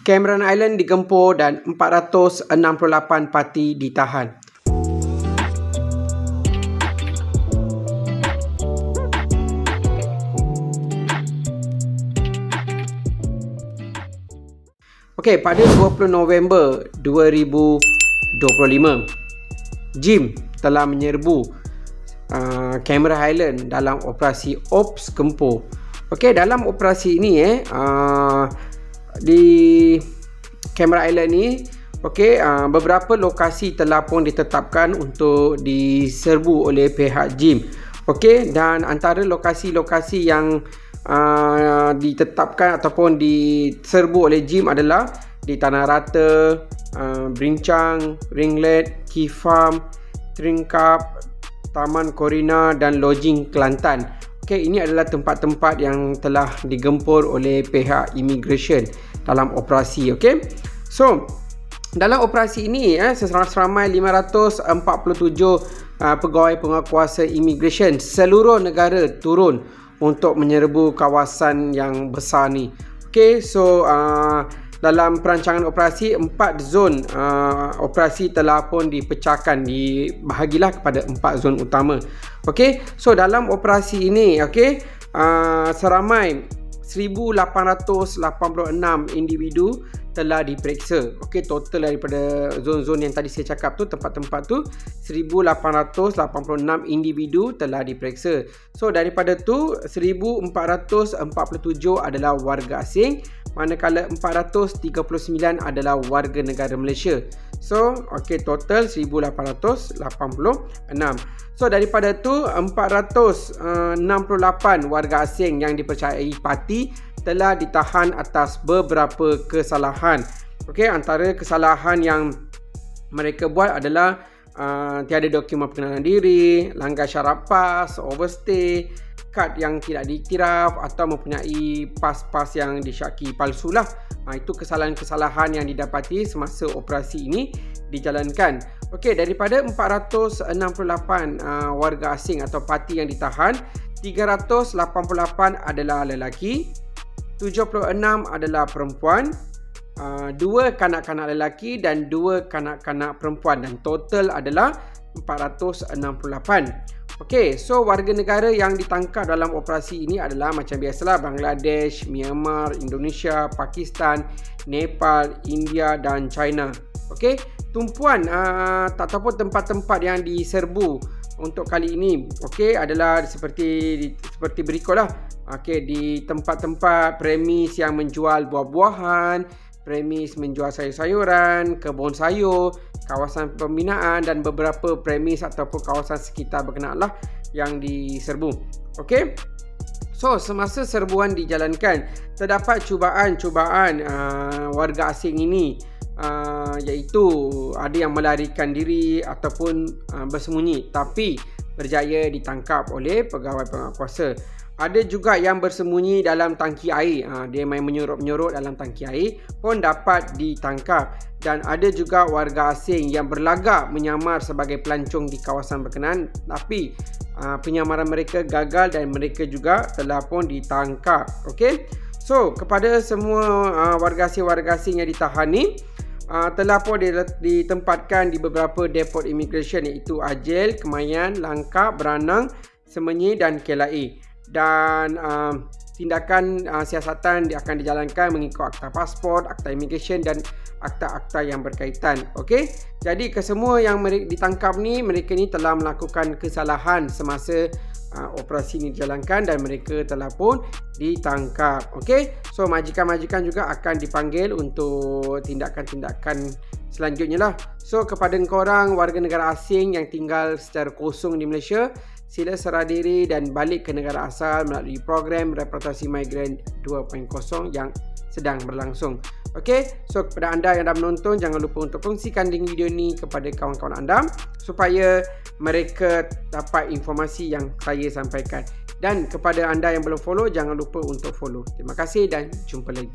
Cameron Island digempur dan 468 parti ditahan. Okey, pada 20 November 2025, JIM telah menyerbu Cameron Highland dalam operasi Ops Gempur. Okey, dalam operasi ini di Cameron Island ni, beberapa lokasi telah pun ditetapkan untuk diserbu oleh pihak JIM. Okey, dan antara lokasi-lokasi yang ditetapkan ataupun diserbu oleh JIM adalah di Tanah Rata, Brincang, Ringlet, Key Farm, Tringkap, Taman Corina dan Lodging Kelantan. Okey, ini adalah tempat-tempat yang telah digempur oleh pihak immigration dalam operasi. Okey, so dalam operasi ini seramai 547 pegawai penguatkuasa immigration seluruh negara turun untuk menyerbu kawasan yang besar ni. Okey, so dalam perancangan operasi, 4 zon operasi telah pun dipecahkan, dibahagilah kepada 4 zon utama. Okey, so dalam operasi ini, seramai 1886 individu telah diperiksa. Okey, total daripada zon-zon yang tadi saya cakap tu, tempat-tempat tu 1886 individu telah diperiksa. So daripada tu 1447 adalah warga asing, manakala 439 adalah warga negara Malaysia. So total 1886. So daripada tu 468 warga asing yang dipercayai parti telah ditahan atas beberapa kesalahan. Okey, antara kesalahan yang mereka buat adalah tiada dokumen pengenalan diri, langgar syarat PAS, overstay, kad yang tidak diiktiraf atau mempunyai pas-pas yang disyaki palsu lah. Itu kesalahan-kesalahan yang didapati semasa operasi ini dijalankan. Okey, daripada 468 warga asing atau parti yang ditahan, 388 adalah lelaki, 76 adalah perempuan, 2 kanak-kanak lelaki dan 2 kanak-kanak perempuan, dan total adalah 468. Okey, so warga negara yang ditangkap dalam operasi ini adalah macam biasalah Bangladesh, Myanmar, Indonesia, Pakistan, Nepal, India dan China. Okey, tumpuan ataupun tempat-tempat yang diserbu untuk kali ini adalah seperti berikutlah. Di tempat-tempat premis yang menjual buah-buahan, premis menjual sayur-sayuran, kebun sayur, kawasan pembinaan dan beberapa premis ataupun kawasan sekitar berkenaan lah yang diserbu. Okey, so semasa serbuan dijalankan, terdapat cubaan-cubaan warga asing ini, iaitu ada yang melarikan diri ataupun bersembunyi tapi berjaya ditangkap oleh pegawai penguatkuasa. Ada juga yang bersembunyi dalam tangki air, dia main menyorot-menyorot dalam tangki air pun dapat ditangkap. Dan ada juga warga asing yang berlagak menyamar sebagai pelancong di kawasan berkenaan, tapi penyamaran mereka gagal dan mereka juga telah pun ditangkap. Okey, so kepada semua warga asing yang ditahan ni, telah pun ditempatkan di beberapa depot immigration, iaitu Ajel, Kemayan, Langkap, Beranang, Semenyi dan KLIA. Dan tindakan siasatan akan dijalankan mengikut akta pasport, akta immigration dan akta-akta yang berkaitan. Okey, jadi kesemua yang ditangkap ni, mereka ni telah melakukan kesalahan semasa operasi ini dijalankan dan mereka telah pun ditangkap. Okey, so majikan-majikan juga akan dipanggil untuk tindakan-tindakan selanjutnya lah. So kepada korang warga negara asing yang tinggal secara kosong di Malaysia, sila serah diri dan balik ke negara asal melalui program Repatriasi Migran 2.0 yang sedang berlangsung. Okey, so kepada anda yang dah menonton, jangan lupa untuk kongsikan link video ni kepada kawan-kawan anda supaya mereka dapat informasi yang saya sampaikan. Dan kepada anda yang belum follow, jangan lupa untuk follow. Terima kasih dan jumpa lagi.